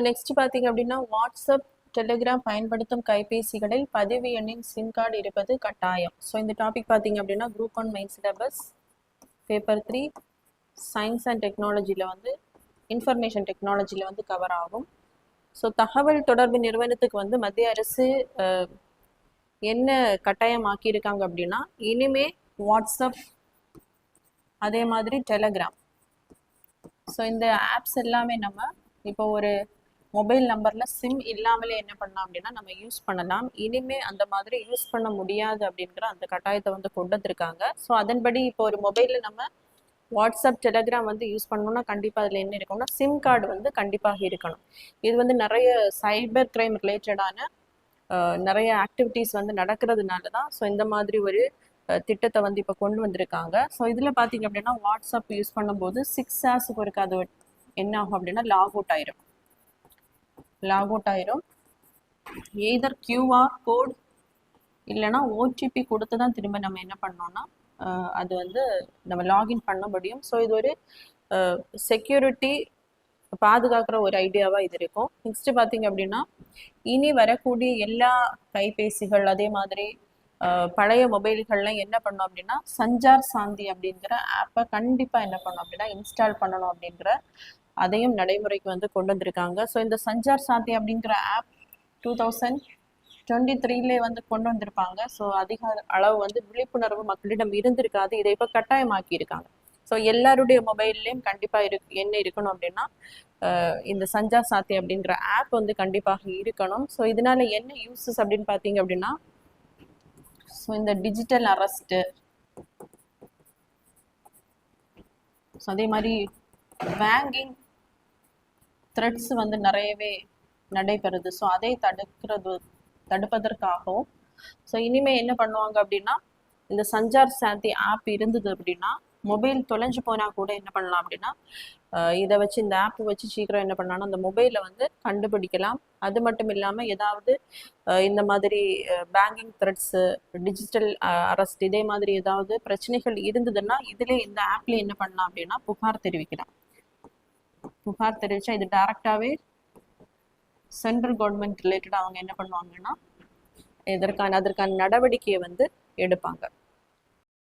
Next பார்த்தீங்க அப்படின்னா WhatsApp Telegram பயன்படுத்தும் கைபேசிகளில் பதிவு எண்ணின் சிம் கார்டு இருப்பது கட்டாயம். ஸோ இந்த டாபிக் பார்த்தீங்க அப்படின்னா group 1 main syllabus paper 3 science and டெக்னாலஜியில் வந்து இன்ஃபர்மேஷன் டெக்னாலஜியில் வந்து கவர் ஆகும். ஸோ தகவல் தொடர்பு நிறுவனத்துக்கு வந்து மத்திய அரசு என்ன கட்டாயமாக்கியிருக்காங்க அப்படின்னா இனிமே வாட்ஸ்அப் அதே மாதிரி டெலிகிராம் ஸோ இந்த ஆப்ஸ் எல்லாமே நம்ம இப்போ ஒரு மொபைல் நம்பரில் சிம் இல்லாமலே என்ன பண்ணலாம் அப்படின்னா நம்ம யூஸ் பண்ணலாம். இனிமே அந்த மாதிரி யூஸ் பண்ண முடியாது அப்படிங்கிற அந்த கட்டாயத்தை வந்து கொண்டு வந்திருக்காங்க. ஸோ அதன்படி இப்போ ஒரு மொபைலில் நம்ம வாட்ஸ்அப் டெலிகிராம் வந்து யூஸ் பண்ணணும்னா கண்டிப்பாக அதில் என்ன இருக்கும்னா சிம் கார்டு வந்து கண்டிப்பாக இருக்கணும். இது வந்து நிறைய சைபர் கிரைம் ரிலேட்டடான நிறைய ஆக்டிவிட்டீஸ் வந்து நடக்கிறதுனால தான் ஸோ இந்த மாதிரி ஒரு திட்டத்தை வந்து இப்போ கொண்டு வந்திருக்காங்க. ஸோ இதில் பார்த்தீங்க அப்படின்னா வாட்ஸ்அப் யூஸ் பண்ணும்போது 6 ஹார்ஸுக்கு ஒருக்கு அது என்ன ஆகும் அப்படின்னா லாக் அவுட் ஆயிரும். எய்தர் கியூஆர் கோட் இல்லைன்னா ஓடிபி கொடுத்து தான் திரும்ப நம்ம என்ன பண்ணோம்னா அது வந்து நம்ம லாகின் பண்ண முடியும். ஸோ இது ஒரு செக்யூரிட்டி பாதுகாக்கிற ஒரு ஐடியாவாக இது இருக்கும். நெக்ஸ்ட் பார்த்தீங்க அப்படின்னா இனி வரக்கூடிய எல்லா கைபேசிகள் அதே மாதிரி பழைய மொபைல்கள்லாம் என்ன பண்ணோம் அப்படின்னா சஞ்சார் சாந்தி அப்படிங்கிற ஆப்பை கண்டிப்பாக என்ன பண்ணோம் அப்படின்னா இன்ஸ்டால் பண்ணணும் அப்படிங்கிற அதையும் நடைமுறைக்கு வந்து கொண்டு வந்திருக்காங்க. ஸோ இந்த சஞ்சார் சாந்தி அப்படிங்கிற ஆப் 2023 வந்து கொண்டு வந்திருப்பாங்க. ஸோ அதிக அளவு வந்து விழிப்புணர்வு மக்களிடம் இருந்திருக்காது. இதை இப்போ கட்டாயமாக்கி இருக்காங்க. ஸோ எல்லாருடைய மொபைல்லையும் கண்டிப்பாக என்ன இருக்கணும் அப்படின்னா இந்த சஞ்சார் சாந்தி அப்படிங்கிற ஆப் வந்து கண்டிப்பாக இருக்கணும். ஸோ இதனால என்ன யூஸஸ் அப்படின்னு பார்த்தீங்க அப்படின்னா ஸோ இந்த டிஜிட்டல் அரெஸ்ட்டு ஸோ அதே மாதிரி பேங்கிங் த்ரெட்ஸ் வந்து நிறையவே நடைபெறுது. ஸோ அதை தடுப்பதற்காகவும் ஸோ இனிமேல் என்ன பண்ணுவாங்க அப்படின்னா இந்த சஞ்சார் சாந்தி ஆப் இருந்தது அப்படின்னா மொபைல் தொலைஞ்சு போனால் கூட என்ன பண்ணலாம் அப்படின்னா இதை வச்சு இந்த ஆப் வச்சு சீக்கிரம் என்ன பண்ணலாம்னா அந்த மொபைலை வந்து கண்டுபிடிக்கலாம். அது மட்டும் இல்லாமல் ஏதாவது இந்த மாதிரி பேங்கிங் த்ரெட்ஸு டிஜிட்டல் அரெஸ்ட் இதே மாதிரி ஏதாவது பிரச்சனைகள் இருந்ததுன்னா இதிலே இந்த ஆப்லேயே என்ன பண்ணலாம் அப்படின்னா புகார் தெரிவிக்கலாம். புகார் தெரிவித்தா இது டைரக்டாகவே சென்ட்ரல் கவர்மெண்ட் ரிலேட்டடாக அவங்க என்ன பண்ணுவாங்கன்னா அதற்கான நடவடிக்கையை வந்து எடுப்பாங்க.